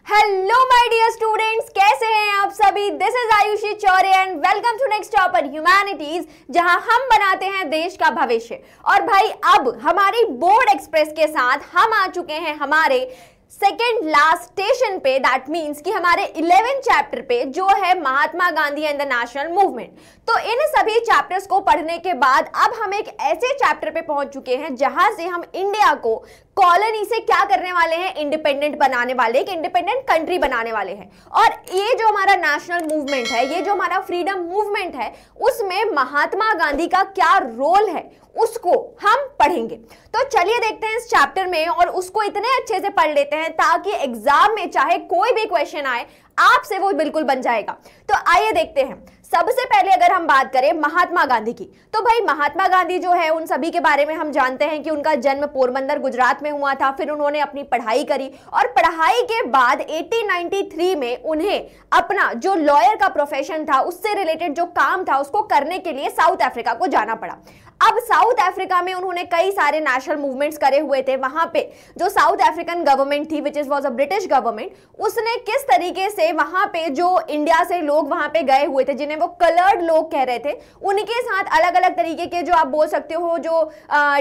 Hello my dear students, कैसे हैं आप सभी। This is Ayushi Chaure and welcome to next topper humanities, जहां हम बनाते हैं देश का भविष्य। और भाई अब हमारी बोर्ड एक्सप्रेस के साथ हम आ चुके हैं हमारे सेकेंड लास्ट स्टेशन पे। दैट मीन्स कि हमारे 11 चैप्टर पे, जो है Mahatma Gandhi and the national movement. तो इन सभी चैप्टर्स को पढ़ने के बाद अब हम एक ऐसे चैप्टर पे पहुंच चुके हैं जहां से हम इंडिया को कॉलोनी से क्या करने वाले हैं, इंडिपेंडेंट बनाने वाले, एक इंडिपेंडेंट कंट्री बनाने वाले हैं। और ये जो हमारा नेशनल मूवमेंट है, ये जो हमारा फ्रीडम मूवमेंट है, उसमें महात्मा गांधी का क्या रोल है उसको हम पढ़ेंगे। तो चलिए देखते हैं इस चैप्टर में और उसको इतने अच्छे से पढ़ लेते हैं ताकि एग्जाम में चाहे कोई भी क्वेश्चन आए आपसे वो बिल्कुल बन जाएगा। तो आइए देखते हैं। सबसे पहले अगर हम बात करें महात्मा गांधी की, तो भाई महात्मा गांधी जो है उन सभी के बारे में हम जानते हैं कि उनका जन्म पोरबंदर गुजरात में हुआ था। फिर उन्होंने अपनी पढ़ाई करी और पढ़ाई के बाद 1893 में उन्हें अपना जो लॉयर का प्रोफेशन था, उससे रिलेटेड जो काम था, उसको करने के लिए साउथ अफ्रीका को जाना पड़ा। अब साउथ अफ्रीका में उन्होंने कई सारे नेशनल मूवमेंट्स करे हुए थे। वहां पे जो साउथ अफ्रीकन गवर्नमेंट थी, which is was a British government, उसने किस तरीके से वहां पे जो इंडिया से लोग वहां पे गए हुए थे, जिन्हें वो कलर्ड लोग कह रहे थे, उनके साथ अलग अलग तरीके के जो आप बोल सकते हो जो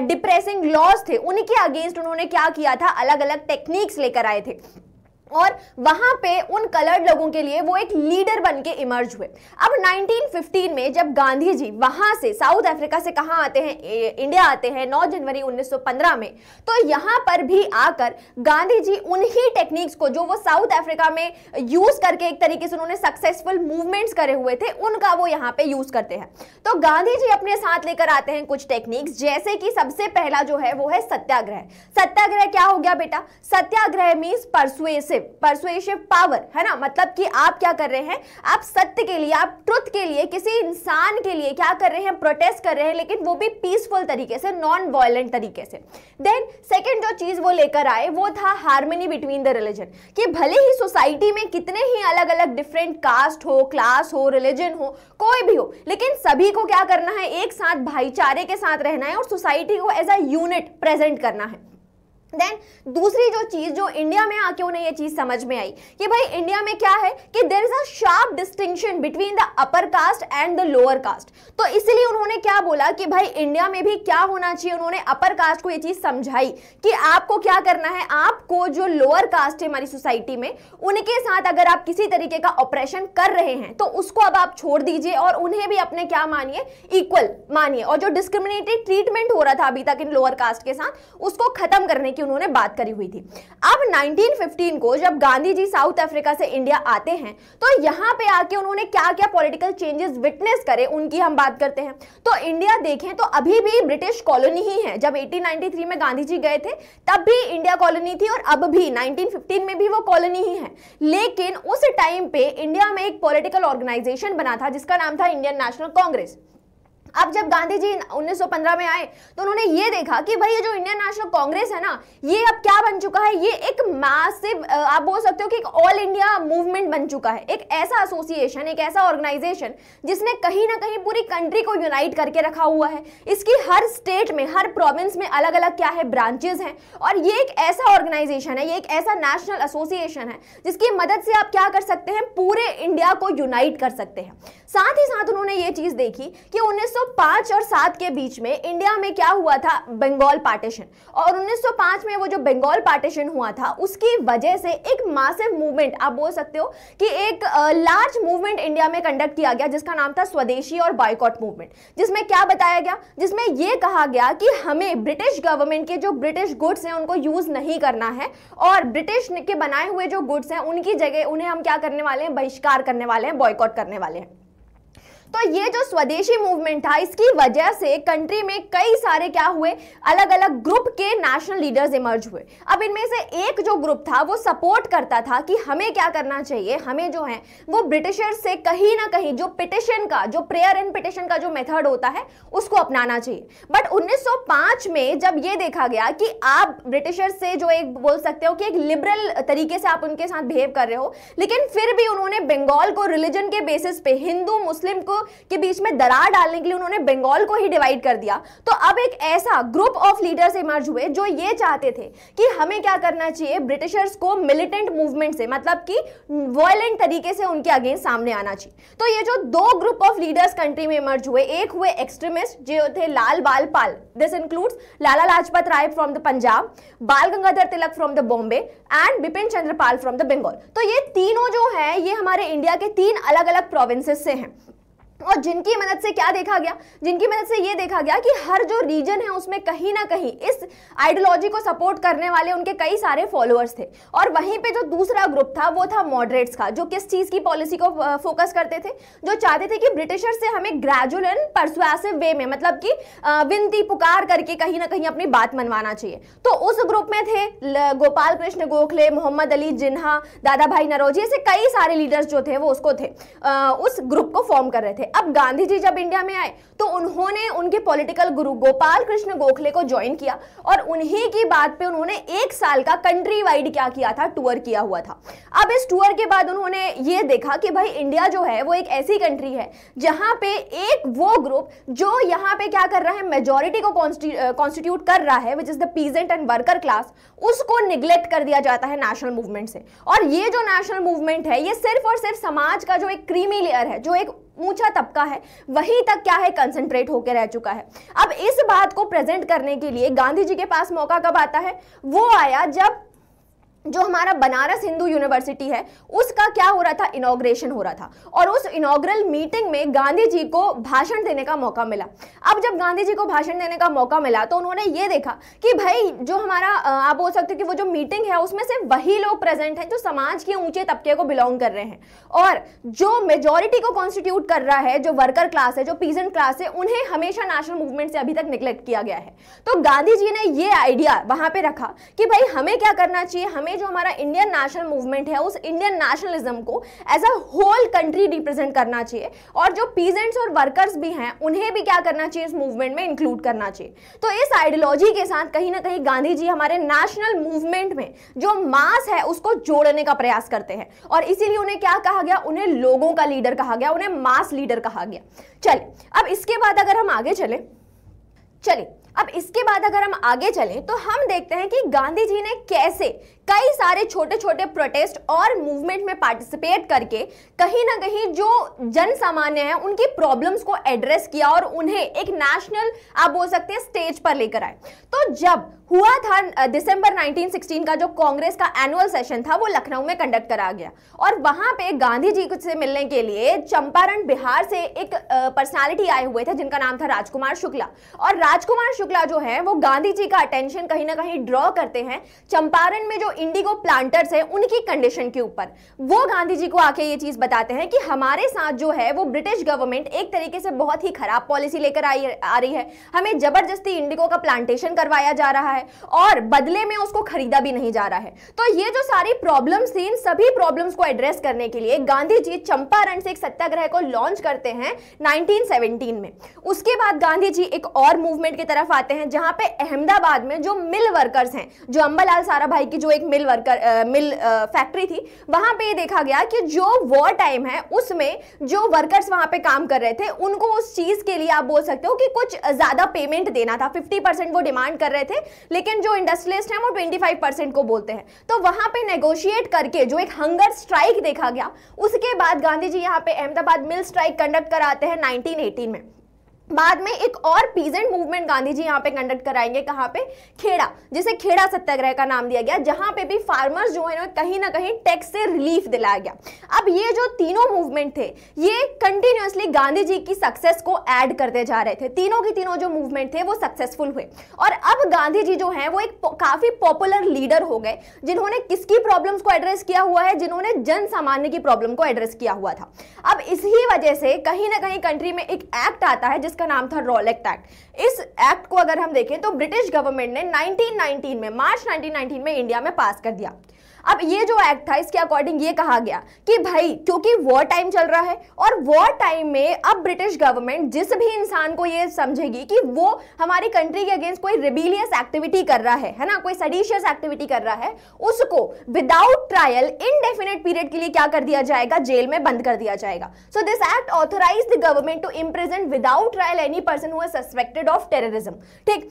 डिप्रेसिंग लॉज थे, उनके अगेंस्ट उन्होंने क्या किया था, अलग अलग टेक्निक्स लेकर आए थे। और वहां पे उन कलर्ड लोगों के लिए वो एक लीडर बन के इमर्ज हुए। अब 1915 में जब गांधी जी वहां से साउथ अफ्रीका से कहां आते हैं, इंडिया आते हैं 9 जनवरी 1915 में, तो यहां पर भी आकर गांधी जी उन्हीं टेक्निक्स को जो वो साउथ अफ्रीका में यूज करके एक तरीके से उन्होंने सक्सेसफुल मूवमेंट्स करे हुए थे, उनका वो यहां पे यूज करते हैं। तो गांधी जी अपने साथ लेकर आते हैं कुछ टेक्निक्स, जैसे कि सबसे पहला जो है वो है सत्याग्रह। सत्याग्रह क्या हो गया बेटा? सत्याग्रह मीन्स परसुएसिव पावर, है ना। मतलब कि आप क्या कर रहे हैं, आप सत्य के लिए, आप ट्रुथ के लिए, किसी इंसान के लिए क्या कर रहे हैं, प्रोटेस्ट कर रहे हैं, लेकिन वो भी पीसफुल तरीके से, नॉन वायलेंट तरीके से। देन सेकंड जो चीज वो लेकर आए वो था हार्मनी बिटवीन द रिलीजन, कि भले ही सोसाइटी में कितने ही अलग अलग डिफरेंट कास्ट हो, क्लास हो, रिलीजन हो, कोई भी हो, लेकिन सभी को क्या करना है, एक साथ भाईचारे के साथ रहना है और सोसाइटी को एज अ यूनिट प्रेजेंट करना है। देन दूसरी जो चीज जो इंडिया में आके उन्हें ये चीज समझ में आई कि भाई इंडिया में क्या है कि there is a sharp distinction between the upper caste and the lower caste. तो इसलिए उन्होंने क्या बोला कि भाई इंडिया में भी क्या होना चाहिए, उन्होंने अपर कास्ट को ये चीज समझाई कि आपको क्या करना है, आपको जो लोअर कास्ट है हमारी सोसाइटी में, उनके साथ अगर आप किसी तरीके का ऑपरेशन कर रहे हैं तो उसको अब आप छोड़ दीजिए और उन्हें भी अपने क्या मानिए, इक्वल मानिए। और जो डिस्क्रिमिनेटेड ट्रीटमेंट हो रहा था अभी तक इन लोअर कास्ट के साथ, उसको खत्म करने की उन्होंने बात करी हुई थी। अब 1915 को जब गांधी जी साउथ अफ्रीका से इंडिया आते हैं, तो यहां पे आके उन्होंने क्या क्या पॉलिटिकल चेंजेस विटनेस करे, उनकी हम बात करते हैं। तो इंडिया देखें तो अभी भी ब्रिटिश कॉलोनी ही है। जब 1893 में गांधी जी गए थे तब भी इंडिया कॉलोनी थी और अब भी 1915 में भी वो कॉलोनी ही है। लेकिन उस टाइम पे इंडिया में एक पॉलिटिकल ऑर्गेनाइजेशन बना था जिसका नाम था इंडियन नेशनल कांग्रेस। अब जब गांधी जी 1915 में आए तो उन्होंने ये देखा कि भाई ये जो इंडियन नेशनल कांग्रेस है ना, ये अब क्या बन चुका है, ये एक मैसिव, आप बोल सकते हो कि एक ऑल इंडिया मूवमेंट बन चुका है। एक ऐसा एसोसिएशन, एक ऐसा ऑर्गेनाइजेशन जिसने कहीं ना कहीं पूरी कंट्री को यूनाइट करके रखा हुआ है। इसकी हर स्टेट में, हर प्रोविंस में अलग अलग क्या है, ब्रांचेस हैं। और ये एक ऐसा ऑर्गेनाइजेशन है, ये एक ऐसा नेशनल एसोसिएशन है जिसकी मदद से आप क्या कर सकते हैं, पूरे इंडिया को यूनाइट कर सकते हैं। साथ ही साथ उन्होंने ये चीज देखी कि 1905 और 7 के बीच में इंडिया में क्या हुआ था, बंगाल पार्टीशन। और 1905 में वो जो बंगाल पार्टीशन हुआ था, उसकी वजह से एक मासिव मूवमेंट, आप बोल सकते हो कि एक लार्ज मूवमेंट इंडिया में कंडक्ट किया गया जिसका नाम था स्वदेशी और बॉयकॉट मूवमेंट। जिसमें क्या बताया गया, जिसमें यह कहा गया कि हमें ब्रिटिश गवर्नमेंट के जो ब्रिटिश गुड्स हैं उनको यूज नहीं करना है और ब्रिटिश के बनाए हुए जो गुड्स हैं उनकी जगह उन्हें हम क्या करने वाले हैं, बहिष्कार करने वाले हैं, बॉयकॉट करने वाले हैं। तो ये जो स्वदेशी मूवमेंट था, इसकी वजह से कंट्री में कई सारे क्या हुए, अलग अलग ग्रुप के नेशनल लीडर्स इमर्ज हुए। अब इनमें से एक जो ग्रुप था वो सपोर्ट करता था कि हमें क्या करना चाहिए, हमें जो है वो ब्रिटिशर्स से कहीं ना कहीं जो पिटिशन का, जो प्रेयर एंड पिटिशन का जो मेथड होता है उसको अपनाना चाहिए। बट 1905 में जब ये देखा गया कि आप ब्रिटिशर्स से जो एक बोल सकते हो कि एक लिबरल तरीके से आप उनके साथ बिहेव कर रहे हो, लेकिन फिर भी उन्होंने बंगाल को रिलीजन के बेसिस पे, हिंदू मुस्लिम को के बीच में दरार डालने के लिए उन्होंने बंगाल को ही डिवाइड कर दिया। तो अब एक ऐसा ग्रुप ऑफ लीडर्स इमर्ज हुए जो ये चाहते थे कि हमें क्या करना चाहिए, ब्रिटिशर्स को मिलिटेंट मूवमेंट से, मतलब कि वायलेंट तरीके से उनके अगेंस्ट सामने आना चाहिए। तो ये जो दो ग्रुप ऑफ लीडर्स कंट्री में इमर्ज हुए, एक हुए एक्सट्रीमिस्ट जो थे Lal Bal Pal, this includes Lala Lajpat Rai from the Punjab, Bal Gangadhar Tilak from the Bombay and Bipin Chandra Pal from the Bengal. तो ये तीनों जो है ये हमारे इंडिया के 3 अलग अलग प्रोविंसेस से हैं, और जिनकी मदद से क्या देखा गया, जिनकी मदद से ये देखा गया कि हर जो रीजन है उसमें कहीं ना कहीं इस आइडियोलॉजी को सपोर्ट करने वाले उनके कई सारे फॉलोअर्स थे। और वहीं पे जो दूसरा ग्रुप था वो था मॉडरेट्स का, जो किस चीज की पॉलिसी को फोकस करते थे, जो चाहते थे कि ब्रिटिशर से हमें ग्रेजुअल एंड परसुएसिव वे में, मतलब कि विनती पुकार करके कहीं ना कहीं अपनी बात मनवाना चाहिए। तो उस ग्रुप में थे गोपाल कृष्ण गोखले, मोहम्मद अली जिन्ना, दादा भाई नौरोजी, ऐसे कई सारे लीडर्स जो थे वो उसको थे, उस ग्रुप को फॉर्म कर रहे थे। अब गांधी जी जब इंडिया में आए तो उन्होंने उनके पॉलिटिकल गुरु गोपाल कृष्ण गोखले को ज्वाइन किया, और उन्हीं की बात पे उन्होंने 1 साल का कंट्री वाइड क्या किया था, टूर किया हुआ था। अब इस टूर के बाद उन्होंने ये देखा कि भाई इंडिया जो है वो एक ऐसी कंट्री है जहां पे एक वो ग्रुप जो यहाँ पे क्या कर रहा है, मेजोरिटी को कॉन्स्टिट्यूट कर रहा है, which is the peasant and worker class, उसको निग्लेक्ट कर दिया जाता है नेशनल मूवमेंट से। और ये जो नेशनल मूवमेंट है ये सिर्फ और सिर्फ समाज का जो एक क्रीमी लेयर है, जो एक ऊंचा तबका है, वहीं तक क्या है, कंसंट्रेट होकर रह चुका है। अब इस बात को प्रेजेंट करने के लिए गांधी जी के पास मौका कब आता है, वो आया जब जो हमारा बनारस हिंदू यूनिवर्सिटी है उसका क्या हो रहा था, इनॉग्रेशन हो रहा था, और उस इनॉग्रल मीटिंग में गांधी जी को भाषण देने का मौका मिला। अब जब गांधी जी को भाषण देने का मौका मिला तो उन्होंने ये देखा कि भाई जो हमारा आप बोल सकते हो कि वो जो मीटिंग है उसमें से वही लोग प्रेजेंट हैं जो समाज के ऊंचे तबके को बिलोंग कर रहे हैं, और जो मेजोरिटी को कॉन्स्टिट्यूट कर रहा है, जो वर्कर क्लास है, जो पीजेंट क्लास है, उन्हें हमेशा नेशनल मूवमेंट से अभी तक निग्लेक्ट किया गया है। तो गांधी जी ने ये आइडिया वहां पे रखा कि भाई हमें क्या करना चाहिए, हमें जो हमारा इंडियन नेशनल मूवमेंट है उस इंडियन नेशनलिज्म को as a whole country represent करना चाहिए, और जो पीजेंट्स और वर्कर्स भी हैं उन्हें भी क्या करना चाहिए, इस मूवमेंट में इंक्लूड करना चाहिए। तो इस आइडियोलॉजी के साथ कहीं ना कहीं गांधी जी हमारे नेशनल मूवमेंट में जो मास है उसको जोड़ने का प्रयास करते हैं, और इसीलिए उन्हें क्या कहा गया, उन्हें लोगों का लीडर कहा गया, उन्हें मास लीडर कहा गया। चलिए अब इसके बाद अगर हम आगे चलें तो हम देखते हैं कि गांधी जी ने कैसे कई सारे छोटे छोटे प्रोटेस्ट और मूवमेंट में पार्टिसिपेट करके कहीं ना कहीं जो जन सामान्य है उनकी प्रॉब्लम्स को एड्रेस किया और उन्हें एक नेशनल, आप बोल सकते हैं, स्टेज पर लेकर आए। तो जब हुआ था दिसंबर 1916 का जो कांग्रेस का एनुअल सेशन था वो लखनऊ में कंडक्ट करा गया, और वहां पे गांधी जी से मिलने के लिए चंपारण बिहार से एक पर्सनालिटी आए हुए थे जिनका नाम था राजकुमार शुक्ला। और राजकुमार शुक्ला जो है वो गांधी जी का अटेंशन कहीं ना कहीं ड्रॉ करते हैं चंपारण में जो इंडिगो प्लांटर्स है उनकी कंडीशन के ऊपर। वो गांधी जी को आके ये चीज बताते हैं कि हमारे साथ जो है वो ब्रिटिश गवर्नमेंट एक तरीके से बहुत ही खराब पॉलिसी लेकर आ रही है, हमें जबरदस्ती इंडिगो का प्लांटेशन करवाया जा रहा है और बदले में उसको खरीदा भी नहीं जा रहा है। तो ये जो सारी प्रॉब्लम्स थी, इन सभी प्रॉब्लम्स को एड्रेस करने के लिए गांधी जी चंपारण से एक सत्याग्रह को लॉन्च करते हैं 1917 में। उसके बाद गांधी जी एक और मूवमेंट की तरफ आते हैं जहां पे अहमदाबाद में जो मिल वर्कर्स हैं, जो अंबालाल साराभाई की जो एक मिल फैक्ट्री थी, वहां पे देखा गया कि जो वॉर टाइम है उसमें जो वर्कर्स वहां पे काम कर रहे थे उनको उस चीज के लिए आप बोल सकते हो कि कुछ ज्यादा पेमेंट देना था। 50% वो डिमांड कर रहे थे, लेकिन जो इंडस्ट्रियलिस्ट हैं वो 25% को बोलते हैं। तो वहां पे नेगोशिएट करके जो एक हंगर स्ट्राइक देखा गया, उसके बाद गांधी जी यहां पे अहमदाबाद मिल स्ट्राइक कंडक्ट कराते हैं 1918 में। बाद में एक और पीजेंट मूवमेंट गांधी जी यहाँ पे कंडक्ट कराएंगे, कहाँ पे, खेड़ा, जिसे खेड़ा सत्याग्रह का नाम दिया गया, जहां पे भी फार्मर्स जो है कहीं ना कहीं टैक्स से रिलीफ दिलाया गया। अब ये जो तीनों मूवमेंट थे ये कंटिन्यूअसली गांधी जी की सक्सेस को ऐड करते जा रहे थे। तीनों की तीनों जो मूवमेंट थे वो सक्सेसफुल हुए, और अब गांधी जी जो है वो एक काफी पॉपुलर लीडर हो गए जिन्होंने किसकी प्रॉब्लम्स को एड्रेस किया हुआ है, जिन्होंने जन सामान्य की प्रॉब्लम को एड्रेस किया हुआ था। अब इसी वजह से कहीं ना कहीं कंट्री में एक एक्ट आता है जिसका नाम था रॉलेट एक्ट। इस एक्ट को अगर हम देखें तो ब्रिटिश गवर्नमेंट ने 1919 में, मार्च 1919 में इंडिया में पास कर दिया। अब ये जो एक्ट था इसके अकॉर्डिंग ये कहा गया कि भाई क्योंकि वॉर टाइम चल रहा है और वॉर टाइम में अब ब्रिटिश गवर्नमेंट जिस भी इंसान को ये समझेगी कि वो हमारी कंट्री के अगेंस्ट कोई रिबेलियस एक्टिविटी कर रहा है ना, कोई सेडिशियस एक्टिविटी कर रहा है, उसको विदाउट ट्रायल इनडेफिनेट पीरियड के लिए क्या कर दिया जाएगा, जेल में बंद कर दिया जाएगा। So this act authorise the government to imprison without trial any person who is suspected of terrorism. ठीक,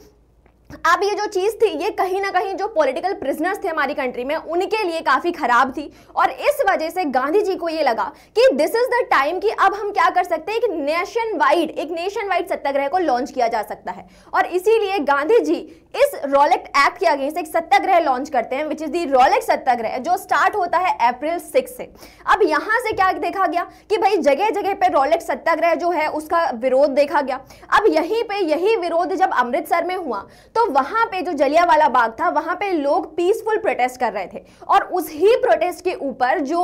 अब ये जो चीज थी ये कहीं ना कहीं जो पॉलिटिकल प्रिजनर्स थे हमारी कंट्री में उनके लिए काफी खराब थी और इस वजह से गांधी जी को ये लगा कि दिस इज द टाइम कि अब हम क्या कर सकते हैं, एक नेशन वाइड सत्याग्रह को लॉन्च किया जा सकता है और इसीलिए गांधी जी इस रॉलेट एक्ट के अगेंस्ट एक सत्याग्रह लॉन्च करते हैं विच इज दी रॉलेट सत्याग्रह, जो स्टार्ट होता है अप्रैल 6 से। अब यहां से क्या देखा गया कि भाई जगह जगह पे रॉलेट सत्याग्रह जो है उसका विरोध देखा गया। अब यहीं पे यही विरोध जब अमृतसर में हुआ तो वहां पे जो जलियांवाला बाग था वहां पे लोग पीसफुल प्रोटेस्ट कर रहे थे और उस ही प्रोटेस्ट के ऊपर जो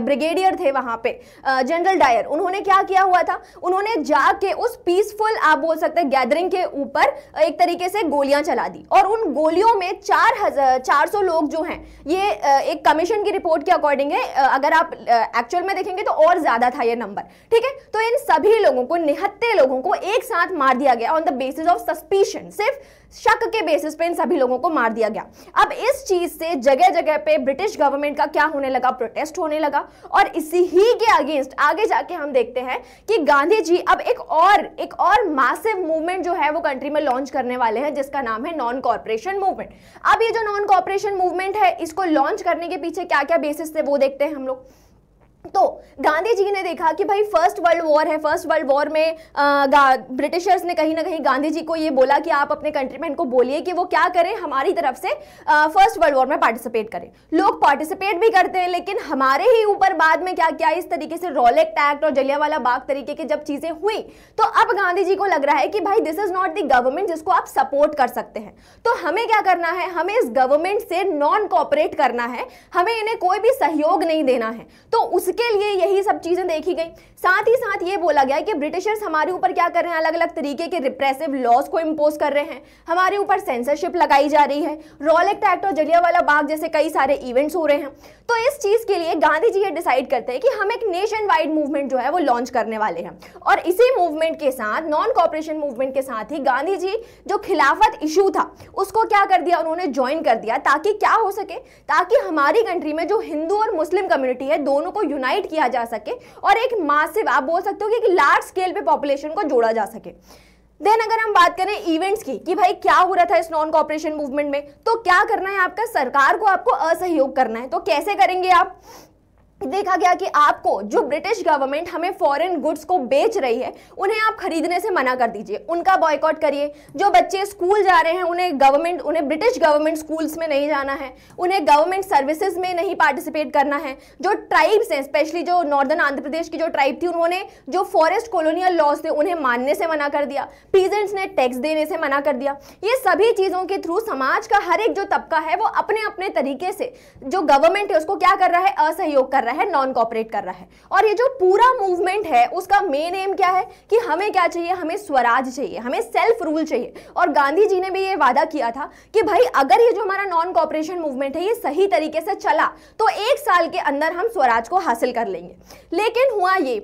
ब्रिगेडियर थे वहां पे जनरल डायर, उन्होंने क्या किया हुआ था, उन्होंने जाके उस पीसफुल आप बोल सकते हैं गैदरिंग के ऊपर एक तरीके से गोलियां चला दी और उन गोलियों में 400 लोग जो हैं, ये एक कमीशन की रिपोर्ट के अकॉर्डिंग है, अगर आप एक्चुअल में देखेंगे तो और ज्यादा था ये नंबर। ठीक है, तो इन सभी लोगों को, निहत्थे लोगों को एक साथ मार दिया गया on the basis of suspicion, सिर्फ शक के बेसिस पे इन सभी लोगों को मार दिया गया। अब इस चीज से जगह जगह पे ब्रिटिश गवर्नमेंट का क्या होने लगा, प्रोटेस्ट होने लगा और इसी ही के अगेंस्ट आगे जाके हम देखते हैं कि गांधी जी अब एक और मैसिव मूवमेंट जो है वो कंट्री में लॉन्च करने वाले हैं जिसका नाम है नॉन कॉर्पोरेशन मूवमेंट। अब ये जो नॉन कॉर्पोरेशन मूवमेंट है इसको लॉन्च करने के पीछे क्या क्या बेसिस थे वो देखते हैं हम लोग। तो गांधी जी ने देखा कि भाई फर्स्ट वर्ल्ड वॉर है, फर्स्ट वर्ल्ड वॉर में ब्रिटिशर्स ने कहीं ना कहीं गांधी जी को ये बोला कि आप अपने कंट्रीमैन को बोलिए कि वो क्या करें, हमारी तरफ से फर्स्ट वर्ल्ड वॉर में पार्टिसिपेट करें। लोग पार्टिसिपेट भी करते हैं लेकिन हमारे ही ऊपर बाद में क्या क्या इस तरीके से रॉलेट एक्ट और जलियांवाला बाग तरीके की जब चीजें हुई तो अब गांधी जी को लग रहा है कि भाई this is not the government जिसको आप सपोर्ट कर सकते हैं, तो हमें क्या करना है, हमें इस गवर्नमेंट से नॉन कोऑपरेट करना है, हमें इन्हें कोई भी सहयोग नहीं देना है। तो उसके लिए यही सब चीजें देखी गई। साथ ही साथ ये बोला गया कि ब्रिटिशर्स हमारे ऊपर क्या कर रहे हैं, अलग अलग तरीके के रिप्रेसिव लॉज को इंपोज कर रहे हैं, हमारे ऊपर सेंसरशिप लगाई जा रही है, रॉलेट एक्ट और जलियांवाला बाग जैसे कई सारे इवेंट्स हो रहे हैं। तो इस चीज के लिए गांधी जी ये डिसाइड करते हैं कि हम एक नेशन वाइड मूवमेंट जो है वो लॉन्च करने वाले हैं और इसी मूवमेंट के साथ, नॉन कॉर्पोरेशन मूवमेंट के साथ ही गांधी जी जो खिलाफत इशू था उसको क्या कर दिया, उन्होंने ज्वाइन कर दिया ताकि क्या हो सके, ताकि हमारी कंट्री में जो हिंदू और मुस्लिम कम्युनिटी है दोनों को यूनाइट किया जा सके और एक मासिव, आप बोल सकते हो कि एक लार्ज स्केल पे पॉपुलेशन को जोड़ा जा सके। देन अगर हम बात करें इवेंट्स की कि भाई क्या हो रहा था इस नॉन कॉर्पोरेशन मूवमेंट में, तो क्या करना है आपका, सरकार को आपको असहयोग करना है। तो कैसे करेंगे आप, देखा गया कि आपको जो ब्रिटिश गवर्नमेंट हमें फॉरेन गुड्स को बेच रही है उन्हें आप खरीदने से मना कर दीजिए, उनका बॉयकॉट करिए। जो बच्चे स्कूल जा रहे हैं उन्हें ब्रिटिश गवर्नमेंट स्कूल्स में नहीं जाना है, उन्हें गवर्नमेंट सर्विसेज में नहीं पार्टिसिपेट करना है। जो ट्राइब्स हैं, स्पेशली जो नॉर्दर्न आंध्र प्रदेश की जो ट्राइब थी, उन्होंने जो फॉरेस्ट कॉलोनियल लॉज थे उन्हें मानने से मना कर दिया, पीजेंट्स ने टैक्स देने से मना कर दिया। ये सभी चीजों के थ्रू समाज का हर एक जो तबका है वो अपने अपने तरीके से जो गवर्नमेंट है उसको क्या कर रहा है, असहयोग कर रहा है, नॉन कॉपरेट कर रहा है। और ये जो पूरा मूवमेंट है उसका मेन एम क्या है कि हमें क्या चाहिए, हमें स्वराज चाहिए, हमें सेल्फ रूल चाहिए। और गांधी जी ने भी ये वादा किया था कि भाई अगर ये जो हमारा नॉन कॉपरेशन मूवमेंट है ये सही तरीके से चला तो 1 साल के अंदर हम स्वराज को हासिल कर लेंगे। लेकिन हुआ ये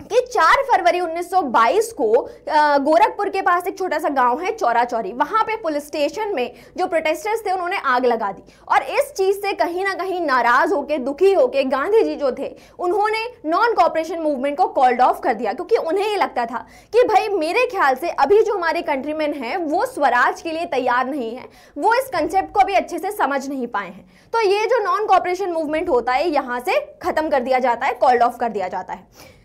कि 4 फरवरी 1922 को गोरखपुर के पास एक छोटा सा गांव है चौरा चौरी, वहां पे पुलिस स्टेशन में जो प्रोटेस्टर्स थे उन्होंने आग लगा दी। और इस चीज से कहीं ना कहीं नाराज होके, दुखी होके गांधी जी जो थे उन्होंने नॉन कॉपरेशन मूवमेंट को कॉल्ड ऑफ कर दिया, क्योंकि उन्हें ये लगता था कि भाई मेरे ख्याल से अभी जो हमारे कंट्रीमैन हैं वो स्वराज के लिए तैयार नहीं है, वो इस कंसेप्ट को अभी अच्छे से समझ नहीं पाए हैं। तो ये जो नॉन कॉपरेशन मूवमेंट होता है यहां से खत्म कर दिया जाता है, कॉल्ड ऑफ कर दिया जाता है।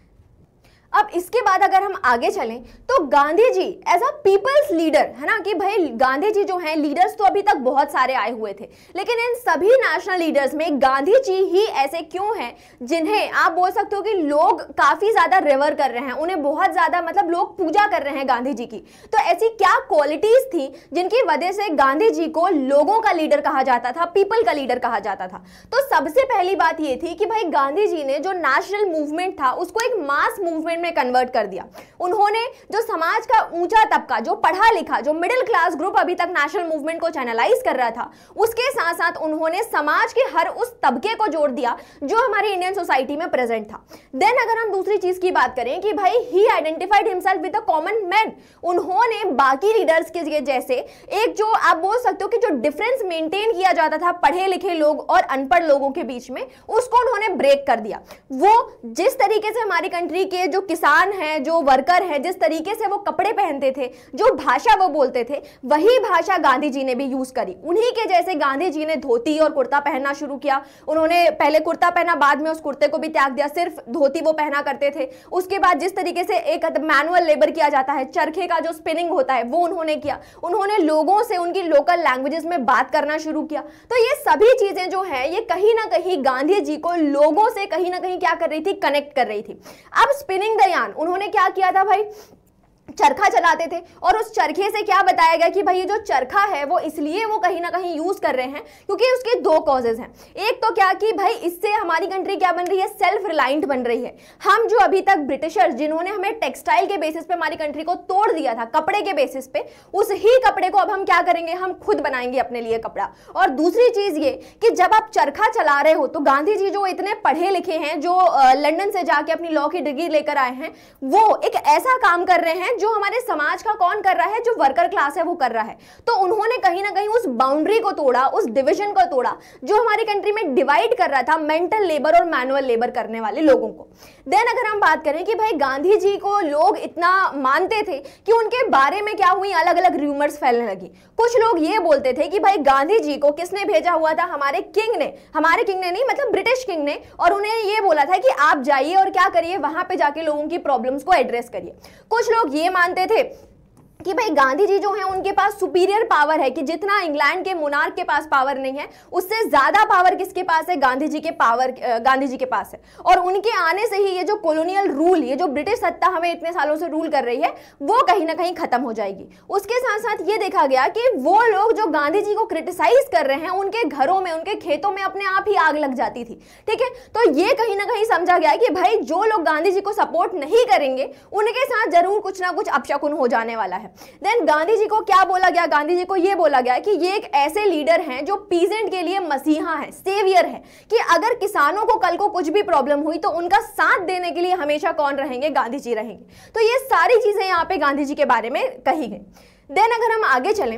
अब इसके बाद अगर हम आगे चलें तो Gandhi ji as a people's leader है ना, कि भाई गांधी जी जो हैं लीडर्स तो अभी तक बहुत सारे आए हुए थे, लेकिन इन सभी नेशनल लीडर्स में गांधी जी ही ऐसे क्यों हैं जिन्हें आप बोल सकते हो कि लोग काफी ज्यादा रिवर कर रहे हैं, उन्हें बहुत ज्यादा मतलब लोग पूजा कर रहे हैं गांधी जी की। तो ऐसी क्या क्वालिटीज थी जिनकी वजह से गांधी जी को लोगों का लीडर कहा जाता था, पीपल का लीडर कहा जाता था। तो सबसे पहली बात यह थी कि भाई गांधी जी ने जो नेशनल मूवमेंट था उसको एक मास मूवमेंट में कन्वर्ट कर दिया। उन्होंने जो समाज का ऊंचा तबका, जो पढ़ा लिखा, जो मिडिल क्लास ग्रुप अभी तक नेशनल मूवमेंट को चैनलाइज कर रहा था, उसके साथ साथ उन्होंने समाज के हर उस तबके को जोड़ दिया जो हमारी इंडियन सोसाइटी में प्रेजेंट था। देन अगर हम दूसरी चीज की बात करें कि भाई ही identified himself with the common man, उन्होंने बाकी लीडर्स के जैसे एक जो आप बोल सकते हो कि जो डिफरेंस मेंटेन किया जाता था पढ़े लिखे लोग और अनपढ़ लोगों के बीच में, उसको उन्होंने ब्रेक कर दिया। वो जिस तरीके से हमारी कंट्री के जो किसान हैं, जो वर्कर हैं, जिस तरीके से वो कपड़े पहनते थे, जो भाषा वो बोलते थे, वही भाषा गांधी जी ने भी यूज करी। उन्हीं के जैसे गांधी जी ने धोती और कुर्ता पहनना शुरू किया। उन्होंने पहले कुर्ता पहना, बाद में उस कुर्ते को भी त्याग दिया, सिर्फ धोती वो पहना करते थे। उसके बाद जिस तरीके से एक मैनुअल लेबर किया जाता है, चरखे का जो स्पिनिंग होता है, वो उन्होंने किया। उन्होंने लोगों से उनकी लोकल लैंग्वेजेस में बात करना शुरू किया। तो ये सभी चीजें जो है ये कहीं ना कहीं गांधी जी को लोगों से कहीं ना कहीं क्या कर रही थी, कनेक्ट कर रही थी। अब स्पिनिंग द यार्न उन्होंने क्या किया था भाई, चरखा चलाते थे और उस चरखे से क्या बताया गया कि भाई ये जो चरखा है वो इसलिए वो कहीं ना कहीं यूज कर रहे हैं क्योंकि उसके दो कॉजेज हैं। एक तो क्या कि भाई इससे हमारी कंट्री क्या बन रही है, सेल्फ रिलायंट बन रही है। हम जो अभी तक ब्रिटिशर्स जिन्होंने हमें टेक्सटाइल के बेसिस पे हमारी कंट्री को तोड़ दिया था, कपड़े के बेसिस पे, उस ही कपड़े को अब हम क्या करेंगे, हम खुद बनाएंगे अपने लिए कपड़ा। और दूसरी चीज ये कि जब आप चरखा चला रहे हो तो गांधी जी जो इतने पढ़े लिखे हैं, जो लंदन से जाके अपनी लॉ की डिग्री लेकर आए हैं, वो एक ऐसा काम कर रहे हैं जो हमारे समाज का कौन कर रहा है, जो वर्कर क्लास है वो कर रहा है। तो उन्होंने कहीं ना कहीं उस बाउंड्री को तोड़ा, उस डिवीजन को तोड़ा जो हमारी कंट्री में डिवाइड कर रहा था मेंटल लेबर और मैनुअल लेबर करने वाले लोगों को। देन अगर हम बात करें कि भाई गांधी जी को लोग इतना मानते थे कि उनके बारे में क्या हुई, अलग अलग रूमर्स फैलने लगी। कुछ लोग ये बोलते थे कि भाई गांधी जी को किसने भेजा हुआ था, हमारे किंग ने नहीं, मतलब ब्रिटिश किंग ने, और उन्हें ये बोला था कि आप जाइए और क्या करिए, वहां पे जाके लोगों की प्रॉब्लम्स को एड्रेस करिए। कुछ लोग ये मानते थे कि भाई गांधी जी जो है उनके पास सुपीरियर पावर है, कि जितना इंग्लैंड के मोनार्क के पास पावर नहीं है उससे ज्यादा पावर किसके पास है, गांधी जी के पास है। और उनके आने से ही ये जो कॉलोनियल रूल, ये जो ब्रिटिश सत्ता हमें इतने सालों से रूल कर रही है, वो कहीं ना कहीं खत्म हो जाएगी। उसके साथ साथ ये देखा गया कि वो लोग जो गांधी जी को क्रिटिसाइज कर रहे हैं, उनके घरों में, उनके खेतों में अपने आप ही आग लग जाती थी। ठीक है, तो ये कहीं ना कहीं समझा गया कि भाई जो लोग गांधी जी को सपोर्ट नहीं करेंगे उनके साथ जरूर कुछ ना कुछ अपशकुन हो जाने वाला है। देन गांधी जी को क्या बोला गया, गांधी जी को यह बोला गया कि ये एक ऐसे लीडर हैं जो पीजेंट के लिए मसीहा है, सेवियर है, कि अगर किसानों को कल को कुछ भी प्रॉब्लम हुई तो उनका साथ देने के लिए हमेशा कौन रहेंगे, गांधी जी रहेंगे। तो ये सारी चीजें यहाँ पे गांधी जी के बारे में कही गई। देन अगर हम आगे चलें,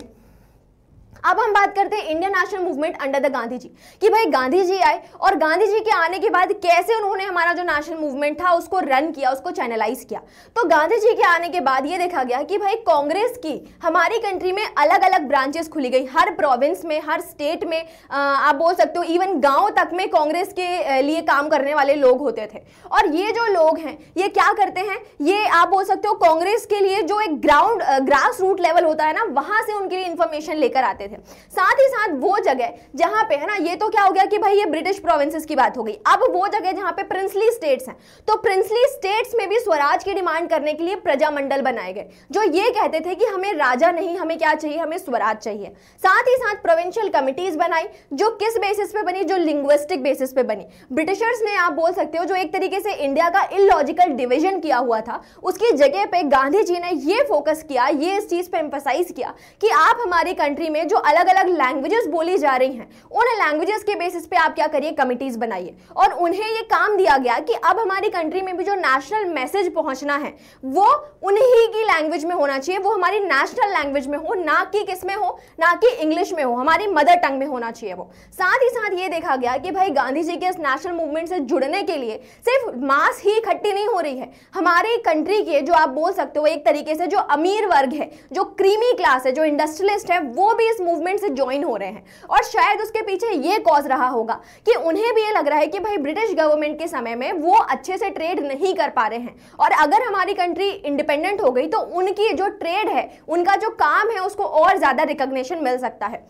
अब हम बात करते हैं Indian national movement under the Gandhi ji, कि भाई गांधी जी आए और गांधी जी के आने के बाद कैसे उन्होंने हमारा जो नेशनल मूवमेंट था उसको रन किया, उसको चैनलाइज किया। तो गांधी जी के आने के बाद ये देखा गया कि भाई कांग्रेस की हमारी कंट्री में अलग अलग ब्रांचेस खुली गई, हर प्रोविंस में, हर स्टेट में, आप बोल सकते हो इवन गांव तक में कांग्रेस के लिए काम करने वाले लोग होते थे। और ये जो लोग हैं ये क्या करते हैं, ये आप बोल सकते हो कांग्रेस के लिए जो एक ग्रास रूट लेवल होता है ना, वहां से उनके लिए इंफॉर्मेशन लेकर आते थे। साथ ही साथ वो जगह जहां पे है ना, ये तो क्या हो गया कि भाई ये ब्रिटिश प्रोविंसेस की बात हो गई। अब वो जगह जहां पे प्रिंसली स्टेट्स हैं, तो प्रिंसली स्टेट्स में भी स्वराज की डिमांड करने के लिए प्रजामंडल बनाए गए, जो ये कहते थे कि हमें राजा नहीं, हमें क्या चाहिए, हमें स्वराज चाहिए। साथ ही साथ प्रोविंशियल कमिटीज बनाई, जो किस बेसिस पे बनी, जो लिंग्विस्टिक बेसिस पे बनी। ब्रिटिशर्स ने, आप बोल सकते हो, जो एक तरीके से इंडिया का इलॉजिकल डिवीजन किया हुआ था, उसकी जगह पे गांधी जी ने ये फोकस किया, ये इस चीज पे एम्फसाइज किया कि आप हमारी कंट्री में जो अलग अलग लैंग्वेजेस बोली जा रही हैं, उन लैंग्वेजेस के बेसिस पे आप क्या करिए, कमिटीज बनाइए। और उन्हें ये काम दिया गया कि अब हमारी कंट्री में भी जो नेशनल मैसेज पहुंचना है वो उन्हीं की लैंग्वेज में होना चाहिए, वो हमारी नेशनल लैंग्वेज में हो, ना कि किस में हो, ना कि इंग्लिश में हो, हमारी मदर टंग में होना चाहिए वो। साथ ही साथ ये देखा गया कि भाई गांधी जी के इस नेशनल मूवमेंट से जुड़ने के लिए सिर्फ मास ही इकट्ठी नहीं हो रही है, हमारी कंट्री के जो आप बोल सकते हो एक तरीके से जो अमीर वर्ग है, जो क्रीमी क्लास है, जो इंडस्ट्रियलिस्ट है, वो भी इस मूवमेंट से ज्वाइन हो रहे हैं। और शायद उसके पीछे ये कॉज रहा होगा कि उन्हें भी ये लग रहा है कि भाई ब्रिटिश गवर्नमेंट के समय में वो अच्छे से ट्रेड नहीं कर पा रहे हैं, और अगर हमारी कंट्री इंडिपेंडेंट हो गई तो उनकी जो ट्रेड है, उनका जो काम है, उसको और ज्यादा रिकॉग्निशन मिल सकता है।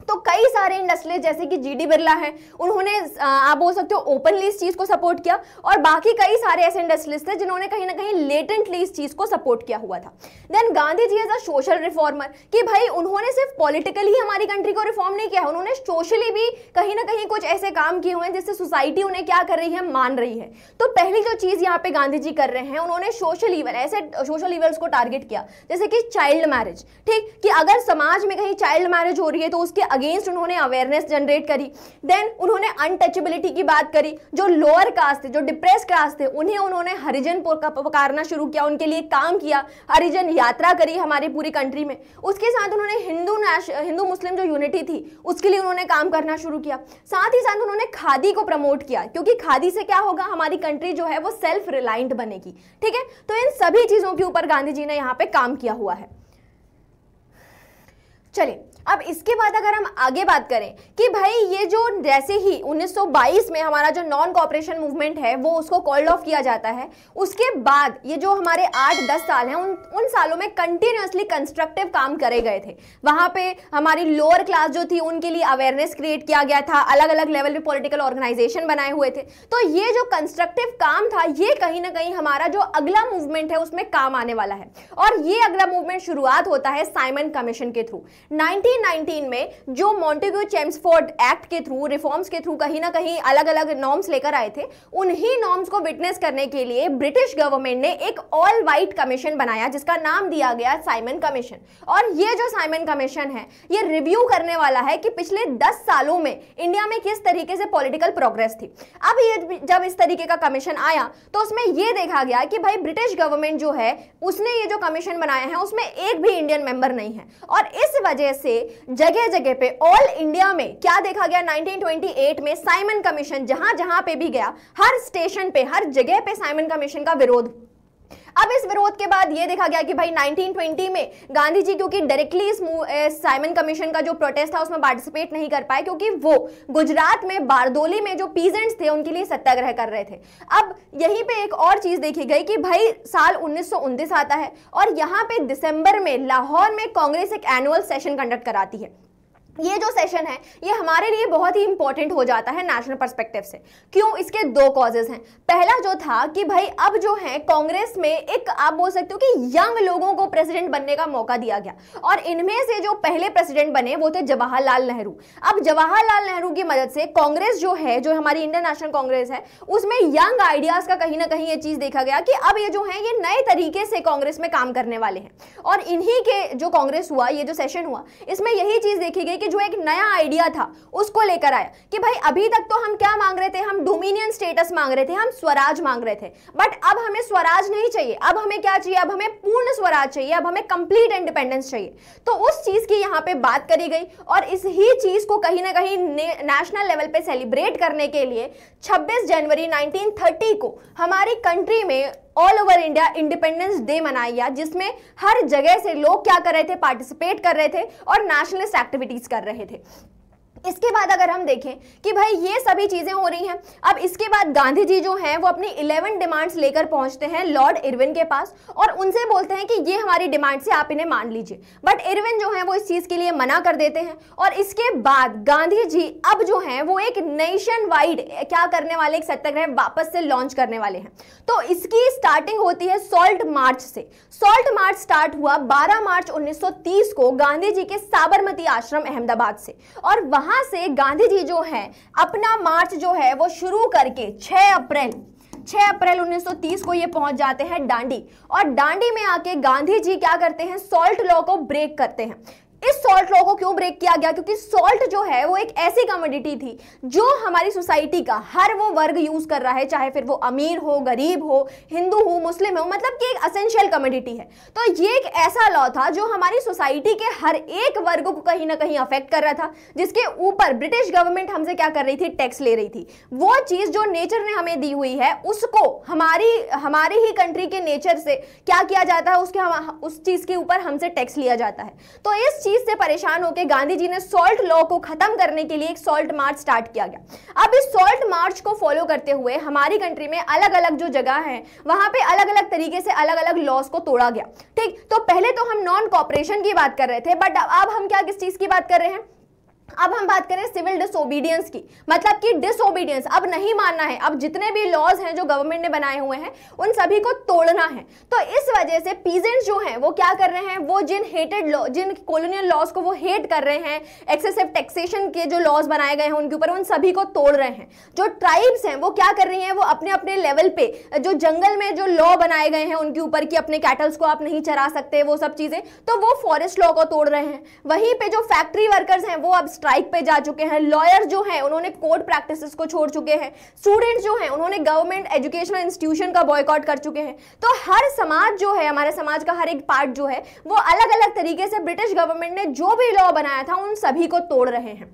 तो तो कई सारे इंडस्ट्रियलिस्ट जैसे कि जीडी बिरला है, उन्होंने आप बोल सकते हो ओपनली इस चीज को सपोर्ट किया, और बाकी कई सारे ऐसे इंडस्ट्रियलिस्ट थे जिन्होंने कहीं ना कहीं लेटेंटली इस चीज को सपोर्ट किया हुआ था। Then Gandhi ji as a social reformer, कि भाई उन्होंने सिर्फ पॉलिटिकली हमारी कंट्री को रिफॉर्म नहीं किया, उन्होंने सोशली भी कहीं ना कहीं कुछ ऐसे काम किए हुए हैं जिससे सोसाइटी उन्हें क्या कर रही है, मान रही है। तो पहली जो चीज यहाँ पे गांधी जी कर रहे हैं, उन्होंने सोशल इवल, ऐसे सोशल इवल्स को टारगेट किया जैसे कि चाइल्ड मैरिज, ठीक, कि अगर समाज में कहीं चाइल्ड मैरिज हो रही है तो उसके अगेंस्ट उन्होंने अवेयरनेस जनरेट करी। देन उन्होंने अनटचेबिलिटी की बात करी, जो लोअर कास्ट थे, जो डिप्रेस कास्ट थे, उन्हें उन्होंने हरिजन पुकारना शुरू किया, उनके लिए काम किया, हरिजन यात्रा करी हमारी पूरी कंट्री में। उसके साथ उन्होंने हिंदू मुस्लिम जो यूनिटी थी उसके लिए उन्होंने काम करना शुरू किया। साथ ही साथ उन्होंने खादी को प्रमोट किया, क्योंकि खादी से क्या होगा, हमारी कंट्री जो है वो सेल्फ रिलायंट बनेगी, ठीक है। तो इन सभी चीजों के ऊपर गांधी जी ने यहाँ पे काम किया हुआ है। चलिए अब इसके बाद अगर हम आगे बात करें कि भाई ये जो जैसे ही 1922 में हमारा जो नॉन कॉपरेशन मूवमेंट है वो उसको कॉल्ड ऑफ किया जाता है, उसके बाद ये जो हमारे 8-10 साल हैं उन सालों में कंटिन्यूअसली कंस्ट्रक्टिव काम करे गए थे। वहां पे हमारी लोअर क्लास जो थी उनके लिए अवेयरनेस क्रिएट किया गया था, अलग अलग लेवल पे पॉलिटिकल ऑर्गेनाइजेशन बनाए हुए थे। तो ये जो कंस्ट्रक्टिव काम था ये कहीं ना कहीं हमारा जो अगला मूवमेंट है उसमें काम आने वाला है, और ये अगला मूवमेंट शुरुआत होता है साइमन कमीशन के थ्रू। 1919 में जो मॉन्टेग्यू चेम्सफोर्ड एक्ट के थ्रू, रिफॉर्म्स के थ्रू कहीं ना कहीं अलग अलग नॉर्म्स लेकर आए थे, उन्हीं नॉर्म्स को विटनेस करने के लिए ब्रिटिश गवर्नमेंट ने एक ऑल वाइट कमीशन बनाया जिसका नाम दिया गया साइमन कमीशन। और ये जो साइमन कमीशन है ये रिव्यू करने वाला है कि पिछले 10 सालों में इंडिया में किस तरीके से पॉलिटिकल प्रोग्रेस थी। अब ये जब इस तरीके का कमीशन आया तो उसमें यह देखा गया कि भाई ब्रिटिश गवर्नमेंट जो है उसने ये जो कमीशन बनाया है उसमें एक भी इंडियन मेंबर नहीं है, और इस वजह से जगह जगह पे ऑल इंडिया में क्या देखा गया, 1928 में साइमन कमीशन जहां जहां पे भी गया, हर स्टेशन पे, हर जगह पे साइमन कमीशन का विरोध। अब इस विरोध के बाद ये देखा गया कि भाई 1920 में गांधी जी क्योंकि डायरेक्टली इस साइमन कमीशन का जो प्रोटेस्ट था उसमें पार्टिसिपेट नहीं कर पाए, क्योंकि वो गुजरात में बारदोली में जो पीजेंट्स थे उनके लिए सत्याग्रह कर रहे थे। अब यहीं पे एक और चीज देखी गई कि भाई साल 1919 आता है और यहाँ पे दिसंबर में लाहौर में कांग्रेस एक एनुअल सेशन कंडक्ट कराती है। ये जो सेशन है ये हमारे लिए बहुत ही इंपॉर्टेंट हो जाता है नेशनल पर्सपेक्टिव से। क्यों? इसके दो कॉजेस हैं। पहला जो था कि भाई अब जो है कांग्रेस में एक आप बोल सकते हो कि यंग लोगों को प्रेसिडेंट बनने का मौका दिया गया, और इनमें से जो पहले प्रेसिडेंट बने वो थे जवाहरलाल नेहरू। अब जवाहरलाल नेहरू की मदद से कांग्रेस जो है, जो हमारी इंडियन नेशनल कांग्रेस है, उसमें यंग आइडियाज का कहीं ना कहीं ये चीज देखा गया कि अब ये जो है ये नए तरीके से कांग्रेस में काम करने वाले हैं। और इन्हीं के जो कांग्रेस हुआ, ये जो सेशन हुआ, इसमें यही चीज देखी गई कि जो एक नया आइडिया था उसको लेकर आया कि भाई अभी तक तो हम क्या मांग रहे थे, हम डोमिनियन स्टेटस मांग रहे थे, हम स्वराज मांग रहे थे, बट अब हमें स्वराज नहीं चाहिए, अब हमें क्या चाहिए, अब हमें पूर्ण स्वराज चाहिए, अब हमें कंप्लीट इंडिपेंडेंस चाहिए। तो उस चीज की यहाँ पे बात करी गई, और इस ही चीज को कहीं ना कहीं नेशनल लेवल पे सेलिब्रेट करने के लिए 26 जनवरी 1930 को हमारी कंट्री में all over India independence day मनाया गया, जिसमें हर जगह से लोग क्या कर रहे थे, पार्टिसिपेट कर रहे थे और नेशनलिस्ट एक्टिविटीज कर रहे थे। इसके बाद अगर हम देखें कि भाई ये सभी चीजें हो रही हैं, अब इसके बाद गांधी जी जो हैं वो अपनी 11 डिमांड्स लेकर पहुंचते हैं लॉर्ड इरविन के पास और उनसे बोलते हैं कि ये हमारी डिमांड्स है, आप इन्हें मान लीजिए। बट इरविन जो है वो इस चीज के लिए मना कर देते हैं, और इसके बाद गांधी जी अब जो है वो एक नेशन वाइड क्या करने वाले, एक सत्याग्रह वापस से लॉन्च करने वाले हैं। तो इसकी स्टार्टिंग होती है सॉल्ट मार्च से। सॉल्ट मार्च स्टार्ट हुआ 12 मार्च 1930 को गांधी जी के साबरमती आश्रम अहमदाबाद से, और वहां से गांधी जी जो है अपना मार्च जो है वो शुरू करके 6 अप्रैल 1930 को ये पहुंच जाते हैं डांडी, और डांडी में आके गांधी जी क्या करते हैं, सॉल्ट लॉ को ब्रेक करते हैं। इस सॉल्ट लॉ को क्यों ब्रेक किया गया? क्योंकि सॉल्ट जो है वो एक ऐसी कमोडिटी थी जो हमारी सोसाइटी का हर वो वर्ग यूज कर रहा है, चाहे फिर वो अमीर हो, गरीब हो, हिंदू हो, मुस्लिम हो, मतलब कि एक एसेंशियल कमोडिटी है। तो ये एक ऐसा लॉ था जो हमारी सोसाइटी के हर एक वर्ग को कहीं ना कहीं अफेक्ट कर रहा था, जिसके ऊपर ब्रिटिश गवर्नमेंट हमसे क्या कर रही थी, टैक्स ले रही थी। वो चीज जो नेचर ने हमें दी हुई है उसको हमारी ही कंट्री के नेचर से क्या किया जाता है, उस चीज के ऊपर हमसे टैक्स लिया जाता है। तो इस चीज से परेशान होकर गांधी जी ने सॉल्ट लॉ को खत्म करने के लिए एक सॉल्ट मार्च स्टार्ट किया गया। अब इस सॉल्ट मार्च को फॉलो करते हुए हमारी कंट्री में अलग अलग जो जगह है वहां पे अलग अलग तरीके से अलग अलग लॉस को तोड़ा गया। ठीक, तो पहले तो हम नॉन कॉपरेशन की बात कर रहे थे, बट अब हम क्या किस चीज की बात कर रहे हैं, अब हम बात करें सिविल डिसोबीडियंस की, मतलब कि डिसोबीडियंस, अब नहीं मानना है, अब जितने भी लॉज हैं जो गवर्नमेंट ने बनाए हुए हैं उन सभी को तोड़ना है। तो इस वजह से पीजेंट्स जो हैं वो क्या कर रहे हैं, वो जिन कॉलोनियल लॉज को वो हेट कर रहे हैं, एक्सेसिव टैक्सेशन के जो लॉज बनाए गए हैं उनके ऊपर, उन सभी को तोड़ रहे हैं। जो ट्राइब्स हैं वो क्या कर रही हैं, वो अपने अपने लेवल पे जो जंगल में जो लॉ बनाए गए हैं उनके ऊपर कि अपने कैटल्स को आप नहीं चरा सकते, वो सब चीजें, तो वो फॉरेस्ट लॉ को तोड़ रहे हैं। वहीं पे जो फैक्ट्री वर्कर्स हैं वो अब स्ट्राइक पे जा चुके हैं, लॉयर जो हैं उन्होंने कोर्ट प्रैक्टिसेस को छोड़ चुके हैं, स्टूडेंट्स जो हैं उन्होंने गवर्नमेंट एजुकेशनल इंस्टीट्यूशन का बॉयकॉट कर चुके हैं। तो हर समाज जो है, हमारे समाज का हर एक पार्ट जो है वो अलग अलग तरीके से ब्रिटिश गवर्नमेंट ने जो भी लॉ बनाया था उन सभी को तोड़ रहे हैं।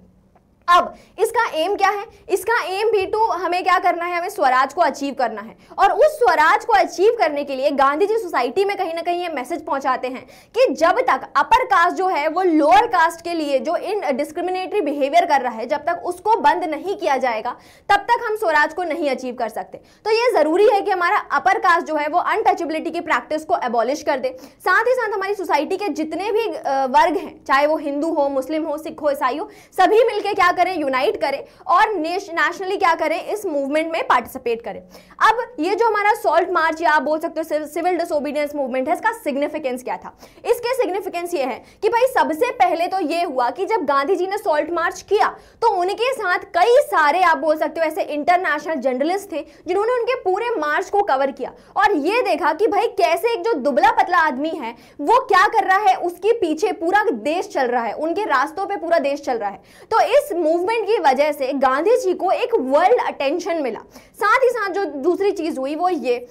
अब इसका एम क्या है, इसका एम भी तो हमें क्या करना है, हमें स्वराज को अचीव करना है। और उस स्वराज को अचीव करने के लिए गांधी जी सोसाइटी में कहीं ना कहीं ये मैसेज पहुंचाते हैं कि जब तक अपर कास्ट जो है वो लोअर कास्ट के लिए जो इन डिस्क्रिमिनेटरी बिहेवियर कर रहा है, जब तक उसको बंद नहीं किया जाएगा तब तक हम स्वराज को नहीं अचीव कर सकते। तो ये जरूरी है कि हमारा अपर कास्ट जो है वो अनटचेबिलिटी की प्रैक्टिस को एबॉलिश कर दे। साथ ही साथ हमारी सोसाइटी के जितने भी वर्ग हैं, चाहे वो हिंदू हो, मुस्लिम हो, सिख हो, ईसाई हो, सभी मिलकर क्या करें, यूनाइट करें और नेशनली क्या करें, इस मूवमेंट में पार्टिसिपेट करें। अब ये जो हमारा सॉल्ट मार्च या आप बोल सकते हो सिविल डिसोबीडियंस मूवमेंट है, इसका सिग्निफिकेंस क्या था? इसके सिग्निफिकेंस ये है कि भाई सबसे पहले तो ये हुआ कि जब गांधी जी ने सॉल्ट मार्च किया तो उनके साथ कई सारे आप बोल सकते हो ऐसे इंटरनेशनल जर्नलिस्ट थे जिन्होंने उनके पूरे मार्च को कवर किया और ये देखा कि भाई कैसे एक जो दुबला पतला आदमी है वो क्या कर रहा है, उसके पीछे पूरा देश चल रहा है, उनके रास्तों पे पूरा देश चल रहा है। तो इस मूवमेंट की वजह से गांधी जी को एक वर्ल्ड अटेंशन मिला। साथ ही साथ जो दूसरी चीज हुई वो ये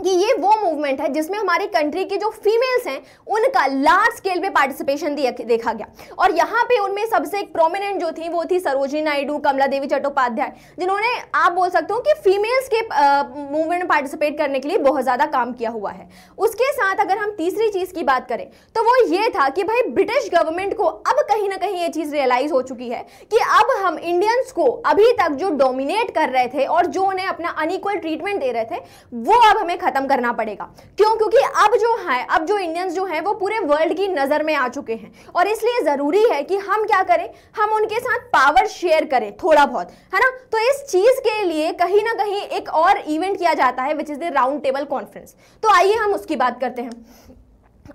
कि ये वो मूवमेंट है जिसमें हमारी कंट्री की जो फीमेल्स हैं उनका लार्ज स्केल पे पार्टिसिपेशन देखा गया। और यहाँ पे उनमें सबसे एक प्रोमिनेंट जो थी वो थी सरोजिनी नायडू, कमला देवी चट्टोपाध्याय, जिन्होंने आप बोल सकते हो कि फीमेल्स के मूवमेंट में पार्टिसिपेट करने के लिए बहुत ज़्यादा काम किया हुआ है। उसके साथ अगर हम तीसरी चीज़ की बात करें तो वो ये था कि भाई ब्रिटिश गवर्नमेंट को अब कहीं ना कहीं ये चीज़ रियलाइज हो चुकी है कि अब हम इंडियंस को अभी तक जो डोमिनेट कर रहे थे और जो उन्हें अपना अनइक्वल ट्रीटमेंट दे रहे थे वो अब हमें खत्म करना पड़ेगा। क्यों? क्योंकि अब जो इंडियंस जो हैं वो पूरे वर्ल्ड की नजर में आ चुके हैं और इसलिए जरूरी है कि हम क्या करें, हम उनके साथ पावर शेयर करें थोड़ा बहुत, है ना। तो इस चीज के लिए कहीं ना कहीं एक और इवेंट किया जाता है which is the round table conference. तो आइए हम उसकी बात करते हैं।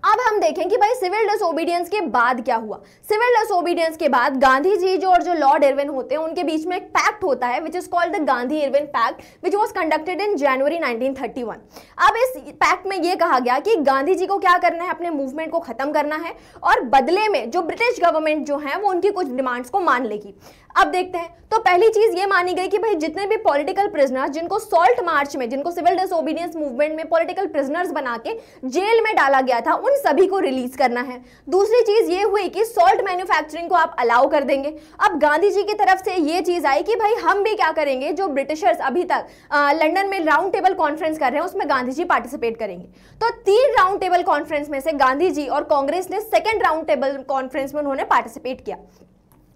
अब हम देखें कि भाई सिविल डिसोबीडियंस के बाद क्या हुआ। सिविल डिसोबीडियंस के बाद गांधी जी जो और जो लॉर्ड इरविन होते हैं उनके बीच में एक पैक्ट होता है which is called the Gandhi Irwin pact which was conducted in January 1931। अब इस पैक्ट में यह कहा गया कि गांधी जी को क्या करना है, अपने मूवमेंट को खत्म करना है और बदले में जो ब्रिटिश गवर्नमेंट जो है वो उनकी कुछ डिमांड्स को मान लेगी। अब देखते हैं। तो पहली चीज ये मानी गई कि भाई जितने भी पॉलिटिकल प्रिजनर्स जिनको सॉल्ट मार्च में, जिनको सिविल डिसोबीडियंस मूवमेंट में पॉलिटिकल प्रिजनर्स बना के जेल में डाला गया था, उन सभी को रिलीज करना है। दूसरी चीज ये हुई कि सॉल्ट मैन्युफैक्चरिंग को आप अलाउ कर देंगे। अब गांधी जी की तरफ से ये चीज आई कि भाई हम भी क्या करेंगे, जो ब्रिटिशर्स अभी तक लंदन में राउंड टेबल कॉन्फ्रेंस कर रहे हैं उसमें गांधी जी पार्टिसिपेट करेंगे। तो 3 राउंड टेबल कॉन्फ्रेंस में से गांधी जी और कांग्रेस ने सेकेंड राउंड टेबल कॉन्फ्रेंस में उन्होंने पार्टिसिपेट किया।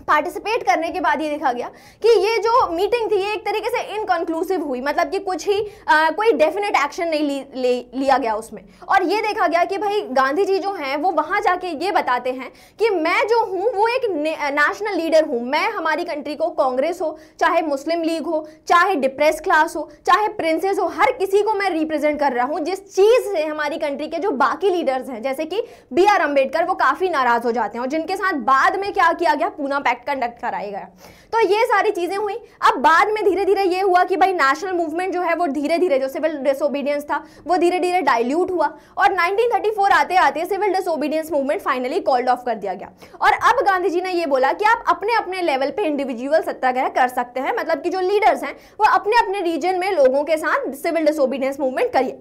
पार्टिसिपेट करने के बाद ये देखा गया कि ये जो मीटिंग थी ये एक तरीके से इनकंक्लूसिव हुई, मतलब कि कुछ ही कोई डेफिनेट एक्शन नहीं लिया गया उसमें। और ये देखा गया कि भाई गांधी जी जो हैं वो वहां जाके ये बताते हैं कि मैं जो हूं वो एक नेशनल लीडर हूं। मैं हमारी कंट्री को, कांग्रेस हो, चाहे मुस्लिम लीग हो, चाहे डिप्रेस क्लास हो, चाहे प्रिंसेस हो, हर किसी को मैं रिप्रेजेंट कर रहा हूं। जिस चीज से हमारी कंट्री के जो बाकी लीडर्स हैं जैसे कि BR अम्बेडकर वो काफी नाराज हो जाते हैं और जिनके साथ बाद में क्या किया गया, पूना पैक्ट कंडक्ट कराया गया। तो ये सारी चीजें हुई। अब बाद में धीरे धीरे ये हुआ कि भाई नेशनल मूवमेंट जो है वो धीरे धीरे, जो सिविल डिसोबीडियंस था वो धीरे धीरे डाइल्यूट हुआ और 1934 आते आते civil disobedience movement finally called off कर दिया गया। और अब गांधी जी ने ये बोला कि आप अपने अपने लेवल पे इंडिविजुअल सत्याग्रह कर सकते हैं, मतलब कि जो लीडर्स हैं वो अपने अपने रीजन में लोगों के साथ सिविल डिसोबीडियंस मूवमेंट करिए।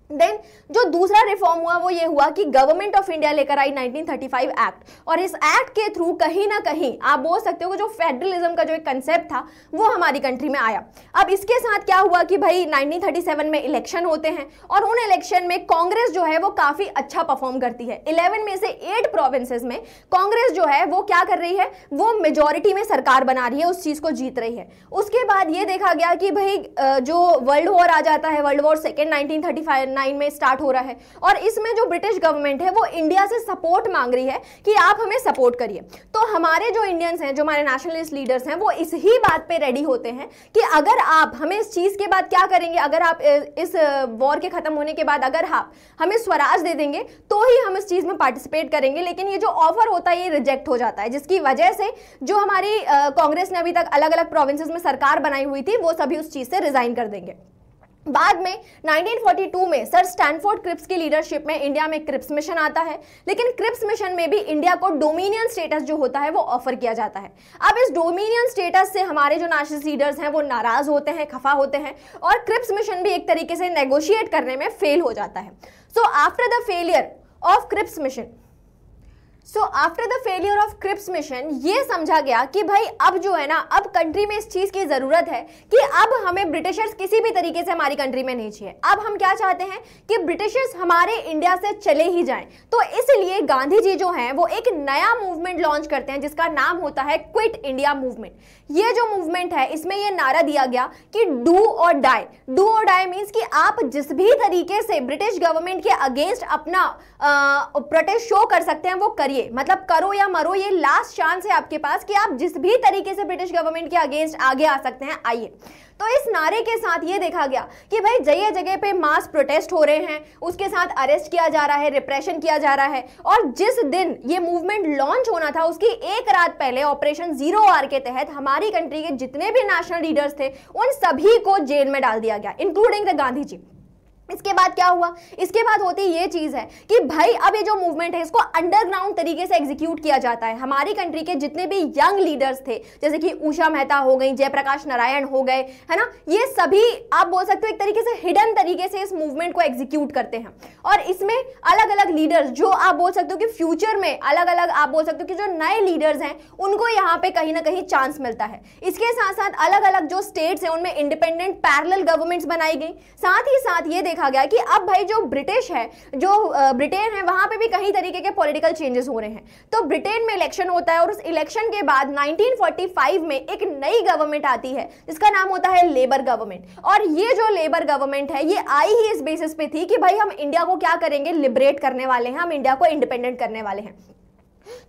देन जो दूसरा रिफॉर्म हुआ वो ये हुआ कि गवर्नमेंट ऑफ इंडिया लेकर आई 1935 एक्ट, और इस एक्ट के थ्रू कहीं ना कहीं आप बोल सकते हो जो फेडरलिज्म का जो एक कंसेप्ट था वो हमारी कंट्री में आया। अब इसके साथ क्या हुआ कि भाई 1937 में इलेक्शन होते हैं और उन इलेक्शन में कांग्रेस जो है वो काफी अच्छा परफॉर्म करती है। 11 में से 8 प्रोविंसेस में कांग्रेस जो है वो क्या कर रही है, वो मेजोरिटी में सरकार बना रही है, उस चीज को जीत रही है। उसके बाद ये देखा गया कि भाई जो वर्ल्ड वॉर आ जाता है, वर्ल्ड वॉर सेकेंड 1939 1909 में स्टार्ट हो रहा है और इसमें जो ब्रिटिश गवर्नमेंट है वो इंडिया से सपोर्ट मांग रही है कि आप हमें सपोर्ट करिए। तो हमारे जो इंडियंस हैं, जो हमारे नेशनलिस्ट लीडर्स हैं, वो इस ही बात पे रेडी होते हैं कि अगर आप हमें इस चीज के बाद क्या करेंगे, अगर आप इस वॉर के खत्म होने के बाद अगर आप हमें स्वराज दे देंगे तो ही हम इस चीज में पार्टिसिपेट करेंगे। लेकिन ये जो ऑफर होता है ये रिजेक्ट हो जाता है, जिसकी वजह से जो हमारी कांग्रेस ने अभी तक अलग अलग प्रोविंसेस में सरकार बनाई हुई थी वो सभी उस चीज से रिजाइन कर देंगे। बाद में 1942 में सर स्टैनफोर्ड क्रिप्स की लीडरशिप में इंडिया में क्रिप्स मिशन आता है, लेकिन क्रिप्स मिशन में भी इंडिया को डोमिनियन स्टेटस जो होता है वो ऑफर किया जाता है। अब इस डोमिनियन स्टेटस से हमारे जो नेशनलिस्ट लीडर्स हैं वो नाराज होते हैं, खफा होते हैं और क्रिप्स मिशन भी एक तरीके से नेगोशिएट करने में फेल हो जाता है। So after the failure of Cripps mission ये समझा गया कि भाई अब जो है ना, अब कंट्री में इस चीज की जरूरत है कि अब हमें ब्रिटिशर्स किसी भी तरीके से हमारी कंट्री में नहीं चाहिए। अब हम क्या चाहते हैं कि ब्रिटिशर्स हमारे इंडिया से चले ही जाएं। तो इसलिए गांधी जी जो हैं वो एक नया मूवमेंट लॉन्च करते हैं जिसका नाम होता है क्विट इंडिया मूवमेंट। ये जो मूवमेंट है इसमें ये नारा दिया गया कि डू और डाई। डू और डाई मींस कि आप जिस भी तरीके से ब्रिटिश गवर्नमेंट के अगेंस्ट अपना प्रोटेस्ट शो कर सकते हैं वो करिए, मतलब करो या मरो, ये लास्ट चांस है आपके पास कि आप जिस भी तरीके से ब्रिटिश गवर्नमेंट के अगेंस्ट आगे आ सकते हैं, आइए। तो इस नारे के साथ ये देखा गया कि भाई जगह जगह पे मास प्रोटेस्ट हो रहे हैं, उसके साथ अरेस्ट किया जा रहा है, रिप्रेशन किया जा रहा है और जिस दिन ये मूवमेंट लॉन्च होना था उसकी एक रात पहले ऑपरेशन जीरो वार के तहत हमारी कंट्री के जितने भी नेशनल लीडर्स थे उन सभी को जेल में डाल दिया गया, इंक्लूडिंग द गांधी जी। इसके बाद क्या हुआ, इसके बाद होती ये चीज है कि भाई अब ये जो मूवमेंट है इसको अंडरग्राउंड तरीके से एग्जीक्यूट किया जाता है। हमारी कंट्री के जितने भी यंग लीडर्स थे, जैसे कि उषा मेहता हो गई, जयप्रकाश नारायण हो गए, है ना, ये सभी आप बोल सकते हो एक तरीके से हिडन तरीके से इस मूवमेंट को एग्जीक्यूट करते हैं। और इसमें अलग अलग लीडर्स जो आप बोल सकते हो कि फ्यूचर में अलग अलग आप बोल सकते हो कि जो नए लीडर्स हैं उनको यहाँ पे कहीं ना कहीं चांस मिलता है। इसके साथ साथ अलग अलग जो स्टेट्स हैं उनमें इंडिपेंडेंट पैरेलल गवर्नमेंट्स बनाई गई। साथ ही साथ ये देखा गया कि अब भाई जो ब्रिटिश है, जो ब्रिटेन है, वहां पे भी कई तरीके के पॉलिटिकल चेंजेस हो रहे हैं। तो ब्रिटेन में इलेक्शन होता है और उस इलेक्शन के बाद 1945 में एक नई गवर्नमेंट आती है जिसका नाम होता है लेबर गवर्नमेंट। और ये जो लेबर गवर्नमेंट है ये आई ही इस बेसिस पे थी कि भाई हम इंडिया को क्या करेंगे, लिबरेट करने वाले हैं, हम इंडिया को इंडिपेंडेंट करने वाले हैं।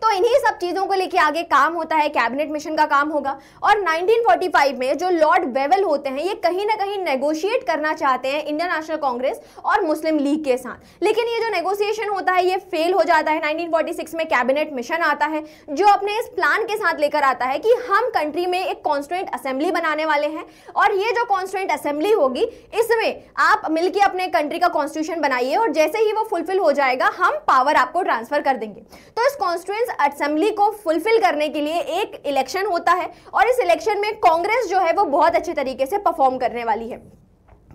तो इन्हीं सब चीजों को लेके आगे काम होता है, कैबिनेट मिशन का काम होगा। और 1945 में जो लॉर्ड वेवेल होते हैं ये कहीं ना कहीं नेगोशिएट करना चाहते हैं इंडियन नेशनल कांग्रेस और मुस्लिम लीग के साथ, लेकिन ये जो नेगोशिएशन होता है ये फेल हो जाता है। 1946 में कैबिनेट मिशन आता है जो अपने इस प्लान के साथ लेकर आता है कि हम कंट्री में एक कॉन्स्टिट्यूएंट असेंबली बनाने वाले हैं और ये जो कॉन्स्टिट्यूएंट असेंबली होगी इसमें आप मिलकर अपने कंट्री का कॉन्स्टिट्यूशन बनाइए और जैसे ही वो फुलफिल हो जाएगा हम पावर आपको ट्रांसफर कर देंगे। तो इस असेंबली को फुलफिल करने के लिए एक इलेक्शन होता है और इस इलेक्शन में कांग्रेस जो है वो बहुत अच्छे तरीके से परफॉर्म करने वाली है,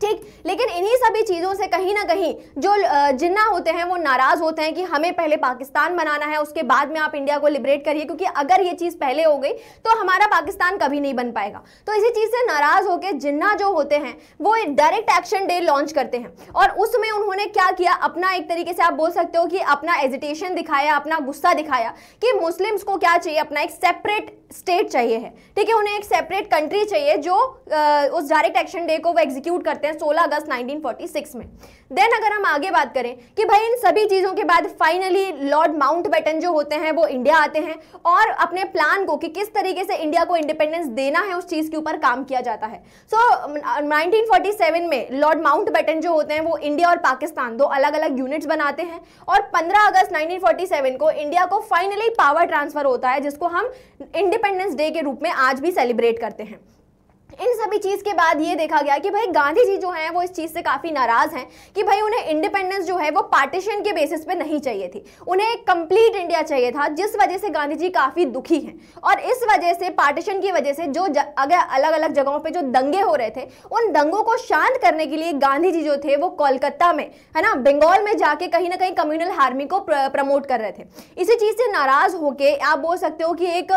ठीक। लेकिन इन्हीं सभी चीजों से कहीं ना कहीं जो जिन्ना होते हैं वो नाराज होते हैं कि हमें पहले पाकिस्तान बनाना है, उसके बाद में आप इंडिया को लिबरेट करिए, क्योंकि अगर ये चीज पहले हो गई तो हमारा पाकिस्तान कभी नहीं बन पाएगा। तो इसी चीज से नाराज होकर जिन्ना जो होते हैं वो डायरेक्ट एक्शन डे लॉन्च करते हैं और उसमें उन्होंने क्या किया, अपना एक तरीके से आप बोल सकते हो कि अपना एजिटेशन दिखाया, अपना गुस्सा दिखाया कि मुस्लिम्स को क्या चाहिए, अपना एक सेपरेट स्टेट चाहिए है, ठीक है, उन्हें एक सेपरेट कंट्री चाहिए जो उस डायरेक्ट एक्शन डे को वो एग्जीक्यूट करते हैं 16 अगस्त 1946 में। देन अगर हम आगे बात करें कि भाई इन सभी चीजों के बाद फाइनली लॉर्ड माउंटबेटन जो होते हैं वो इंडिया आते हैं और अपने प्लान को कि किस तरीके से इंडिया को इंडिपेंडेंस देना है उस चीज के ऊपर काम किया जाता है। सो 1947 में लॉर्ड माउंटबेटन जो होते हैं वो इंडिया और पाकिस्तान दो अलग अलग यूनिट्स बनाते हैं और 15 अगस्त 1947 को इंडिया को फाइनली पावर ट्रांसफर होता है, जिसको हम इंडिपेंडेंस डे के रूप में आज भी सेलिब्रेट करते हैं। इन सभी चीज के बाद ये देखा गया कि भाई गांधी जी जो हैं वो इस चीज से काफी नाराज हैं कि भाई उन्हें इंडिपेंडेंस जो है वो पार्टीशन के बेसिस पे नहीं चाहिए थी, उन्हें एक कंप्लीट इंडिया चाहिए था, जिस वजह से गांधी जी काफी दुखी हैं। और इस वजह से पार्टीशन की वजह से जो अगर अलग अलग जगहों पे जो दंगे हो रहे थे उन दंगों को शांत करने के लिए गांधी जी जो थे वो कोलकाता में, है ना, बंगाल में जाके कहीं ना कहीं कम्युनल हार्मनी को प्रमोट कर रहे थे। इसी चीज से नाराज होके आप बोल सकते हो कि एक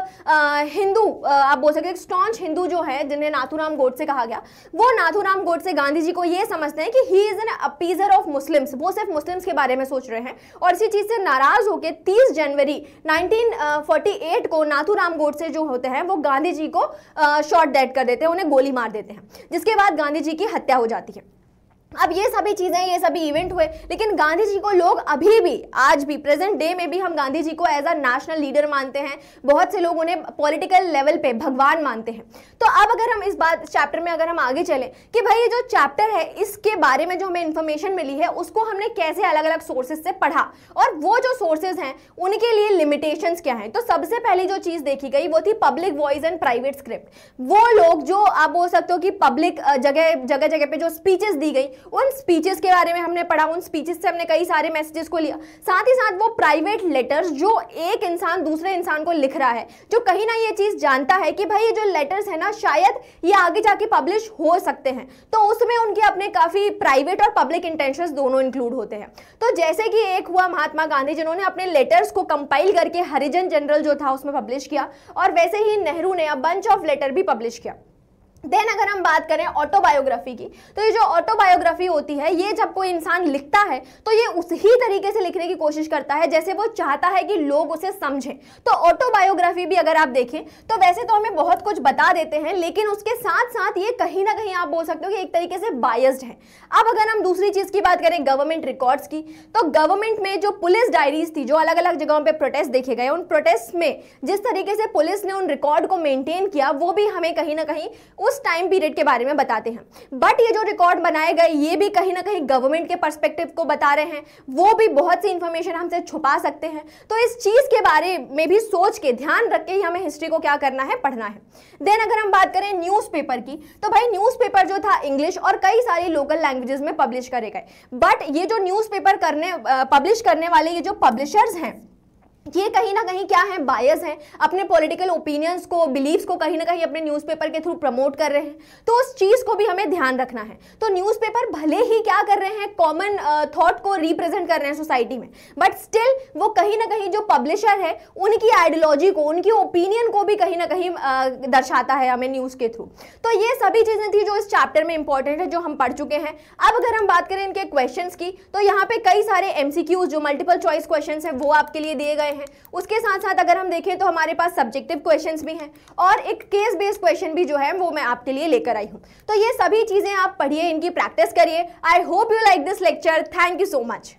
हिंदू, आप बोल सकते हो स्टॉन्च हिंदू जो है जिन्हें नाथूराम गोडसे कहा गया, वो नाथूराम गोडसे गांधी जी को ये समझते हैं कि he is an appeaser of Muslims, वो सिर्फ मुस्लिम्स के बारे में सोच रहे हैं। और इसी चीज से नाराज होकर 30 जनवरी 1948 को नाथूराम गोडसे जो होते हैं वो गांधी जी को शॉट डेड कर देते हैं, उन्हें गोली मार देते हैं, जिसके बाद गांधी जी की हत्या हो जाती है। अब ये सभी चीजें, ये सभी इवेंट हुए, लेकिन गांधी जी को लोग अभी भी, आज भी प्रेजेंट डे में भी हम गांधी जी को एज अ नेशनल लीडर मानते हैं। बहुत से लोग उन्हें पॉलिटिकल लेवल पे भगवान मानते हैं। तो अब अगर हम इस बात चैप्टर में अगर हम आगे चलें कि भाई ये जो चैप्टर है इसके बारे में जो हमें इंफॉर्मेशन मिली है उसको हमने कैसे अलग अलग सोर्सेज से पढ़ा और वो जो सोर्सेज हैं उनके लिए लिमिटेशंस क्या हैं। तो सबसे पहली जो चीज देखी गई वो थी public voice and private script. वो लोग जो आप बोल सकते हो कि पब्लिक जगह पे जो स्पीचेस दी गई, उन स्पीचेस के बारे में हमने पढ़ा, उन स्पीचेस से हमने कई सारे मैसेजेस को लिया। साथ ही साथ वो प्राइवेट लेटर्स जो एक इंसान दूसरे इंसान को लिख रहा है, जो कहीं ना ये चीज जानता है कि भाई ये जो लेटर्स है ना शायद ये आगे जाके पब्लिश हो सकते हैं, तो उसमें उनके अपने काफी प्राइवेट और पब्लिक इंटेंशंस दोनों इंक्लूड होते हैं। तो जैसे कि एक हुआ महात्मा गांधी जिन्होंने अपने लेटर्स को कंपाइल करके हरिजन जनरल जो था उसमें पब्लिश किया, और वैसे ही नेहरू ने अ बंच ऑफ लेटर भी पब्लिश किया। देन अगर हम बात करें ऑटोबायोग्राफी की, तो ये जो ऑटोबायोग्राफी होती है ये जब कोई इंसान लिखता है तो ये उसी तरीके से लिखने की कोशिश करता है जैसे वो चाहता है कि लोग उसे समझें। तो ऑटोबायोग्राफी भी अगर आप देखें तो वैसे तो हमें बहुत कुछ बता देते हैं, लेकिन उसके साथ साथ ये कहीं ना कहीं आप बोल सकते हो कि एक तरीके से बायस्ड है। अब अगर हम दूसरी चीज की बात करें गवर्नमेंट रिकॉर्ड्स की, तो गवर्नमेंट में जो पुलिस डायरीज थी, जो अलग अलग जगहों पर प्रोटेस्ट देखे गए, उन प्रोटेस्ट में जिस तरीके से पुलिस ने उन रिकॉर्ड को मेंटेन किया वो भी हमें कहीं ना कहीं उस टाइम पीरियड के बारे में बताते हैं। बट ये जो रिकॉर्ड बनाए गए ये भी कहीं ना कहीं गवर्नमेंट के पर्सपेक्टिव को बता रहे हैं, वो भी बहुत सी इंफॉर्मेशन हमसे छुपा सकते हैं। तो इस चीज के बारे में भी सोच के, ध्यान रख के ही हमें हिस्ट्री को क्या करना है, पढ़ना है। देन अगर हम बात करें न्यूज़पेपर की, तो भाई न्यूज़पेपर जो था इंग्लिश और कई सारी लोकल लैंग्वेजेस में पब्लिश करे गए। बट ये जो न्यूज़पेपर पब्लिश करने वाले ये जो पब्लिशर्स हैं ये कहीं ना कहीं क्या है, बायस हैं, अपने पॉलिटिकल ओपिनियंस को, बिलीव्स को कहीं ना कहीं अपने न्यूज़पेपर के थ्रू प्रमोट कर रहे हैं। तो उस चीज को भी हमें ध्यान रखना है। तो न्यूज़पेपर भले ही क्या कर रहे हैं, कॉमन थॉट को रिप्रेजेंट कर रहे हैं सोसाइटी में, बट स्टिल वो कहीं ना कहीं जो पब्लिशर है उनकी आइडियोलॉजी को, उनकी ओपिनियन को भी कहीं ना कहीं दर्शाता है हमें न्यूज के थ्रू। तो ये सभी चीजें थी जो इस चैप्टर में इंपॉर्टेंट है, जो हम पढ़ चुके हैं। अब अगर हम बात करें इनके क्वेश्चंस की, तो यहाँ पे कई सारे एमसीक्यूज जो मल्टीपल चॉइस क्वेश्चंस हैं वो आपके लिए दिए गए हैं। उसके साथ साथ अगर हम देखें तो हमारे पास सब्जेक्टिव क्वेश्चंस भी हैं और एक केस बेस्ड क्वेश्चन भी जो है वो मैं आपके लिए लेकर आई हूं। तो ये सभी चीजें आप पढ़िए, इनकी प्रैक्टिस करिए। I hope you like this lecture. Thank you so much.